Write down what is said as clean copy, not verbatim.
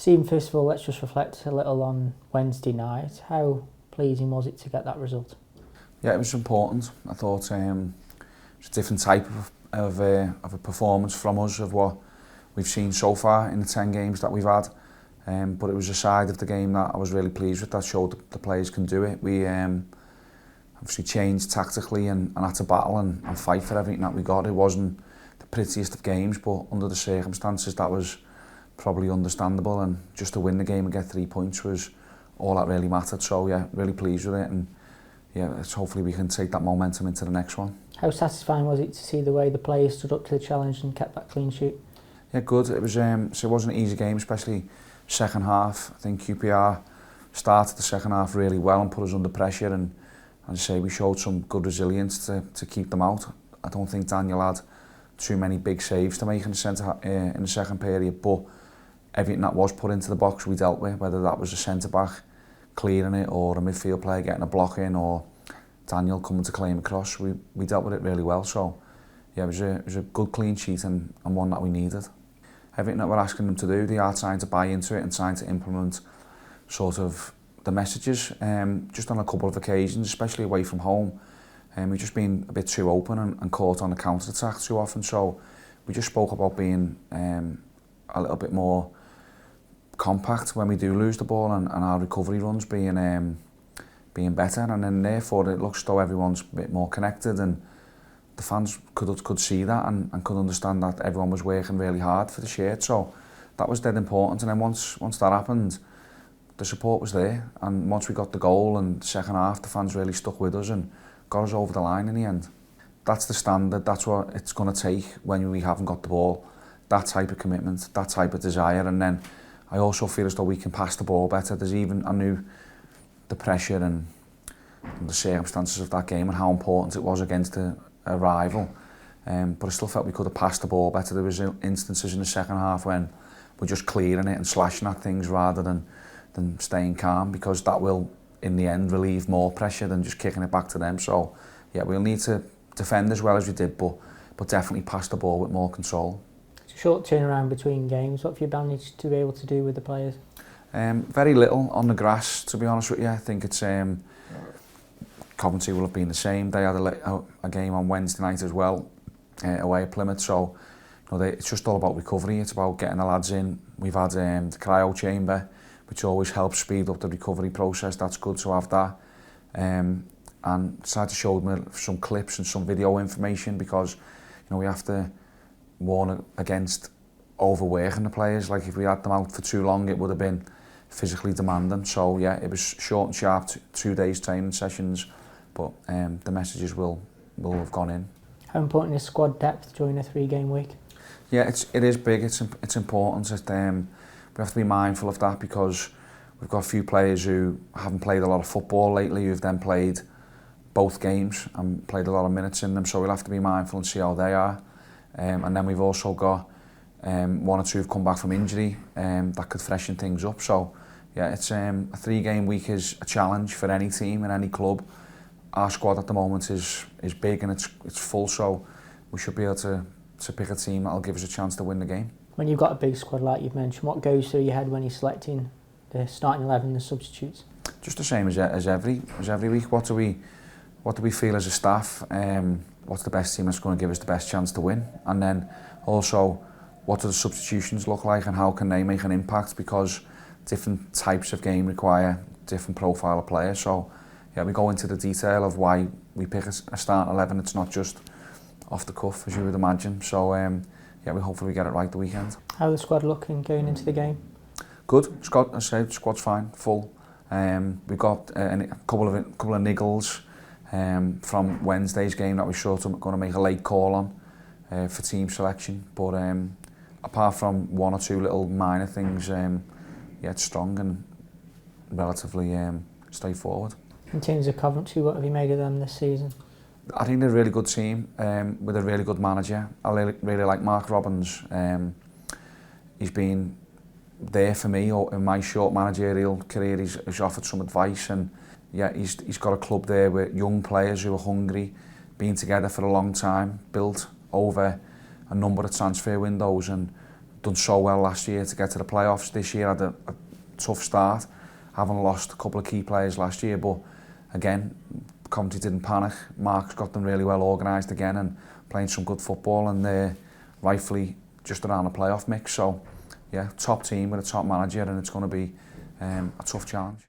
Stephen, first of all, let's just reflect a little on Wednesday night. How pleasing was it to get that result? Yeah, it was important. I thought it was a different type of a performance from us of what we've seen so far in the 10 games that we've had. But it was a side of the game that I was really pleased with, that showed the players can do it. We obviously changed tactically and had to battle and fight for everything that we got. It wasn't the prettiest of games, but under the circumstances that was probably understandable, and just to win the game and get 3 points was all that really mattered. So yeah, really pleased with it, and yeah, hopefully we can take that momentum into the next one. How satisfying was it to see the way the players stood up to the challenge and kept that clean sheet? Yeah, good. It was so it wasn't an easy game, especially second half. I think QPR started the second half really well and put us under pressure, and as I say, we showed some good resilience to keep them out. I don't think Daniel had too many big saves to make in the second period, but everything that was put into the box we dealt with, whether that was a centre-back clearing it or a midfield player getting a block in or Daniel coming to claim a cross, we dealt with it really well. So yeah, it was a good clean sheet and one that we needed. Everything that we're asking them to do, they are trying to buy into it and trying to implement sort of the messages, just on a couple of occasions, especially away from home. We've just been a bit too open and caught on the counter-attack too often, so we just spoke about being a little bit more compact when we do lose the ball, and our recovery runs being better, and then therefore it looks as though everyone's a bit more connected, and the fans could see that and could understand that everyone was working really hard for the shirt. So that was dead important, and then once that happened, the support was there, and once we got the goal and the second half, the fans really stuck with us and got us over the line in the end. That's the standard, that's what it's going to take when we haven't got the ball, that type of commitment, that type of desire. And then I also feel as though we can pass the ball better. I knew the pressure and the circumstances of that game and how important it was against a rival, but I still felt we could have passed the ball better. There was instances in the second half when we're just clearing it and slashing at things rather than staying calm, because that will in the end relieve more pressure than just kicking it back to them. So yeah, we'll need to defend as well as we did, but definitely pass the ball with more control. It's a short turnaround between games. What have you managed to be able to do with the players? Very little on the grass, to be honest with you. I think it's Coventry will have been the same. They had a game on Wednesday night as well, away at Plymouth. So it's just all about recovery. It's about getting the lads in. We've had the cryo chamber, which always helps speed up the recovery process. That's good to have that. And decided to show them some clips and some video information, because we have to warn against overworking the players. Like if we had them out for too long, it would have been physically demanding. So yeah, it was short and sharp, 2 days training sessions, but the messages will have gone in. How important is squad depth during a 3-game week? Yeah, it is big. It's important. We have to be mindful of that, because we've got a few players who haven't played a lot of football lately, who've then played both games and played a lot of minutes in them. So we'll have to be mindful and see how they are. And then we've also got 1 or 2 who've come back from injury that could freshen things up. So yeah, it's a 3-game week is a challenge for any team and any club. Our squad at the moment is big and it's full, so we should be able to pick a team that'll give us a chance to win the game. When you've got a big squad like you've mentioned, what goes through your head when you're selecting the starting 11 and the substitutes? Just the same as every week. What do we feel as a staff? What's the best team that's going to give us the best chance to win? And then also, what do the substitutions look like and how can they make an impact? Because different types of game require different profile of players. So yeah, we go into the detail of why we pick a starting 11. It's not just off the cuff, as you would imagine. So yeah, we hopefully get it right the weekend. How the squad looking going into the game? Good. Squad's fine, full. We've got a couple of niggles from Wednesday's game that we're sort of going to make a late call on for team selection. But apart from 1 or 2 little minor things, yeah, it's strong and relatively straightforward. In terms of Coventry, what have you made of them this season? I think they're a really good team with a really good manager. I really like Mark Robbins. He's been there for me in my short managerial career. He's offered some advice, and yeah, he's got a club there with young players who are hungry, been together for a long time, built over a number of transfer windows, and done so well last year to get to the playoffs. This year had a tough start, having lost a couple of key players last year, but again, Coventry didn't panic. Mark's got them really well organised again and playing some good football, and they're rightfully just around the playoff mix. So yeah, top team with a top manager, and it's going to be a tough challenge.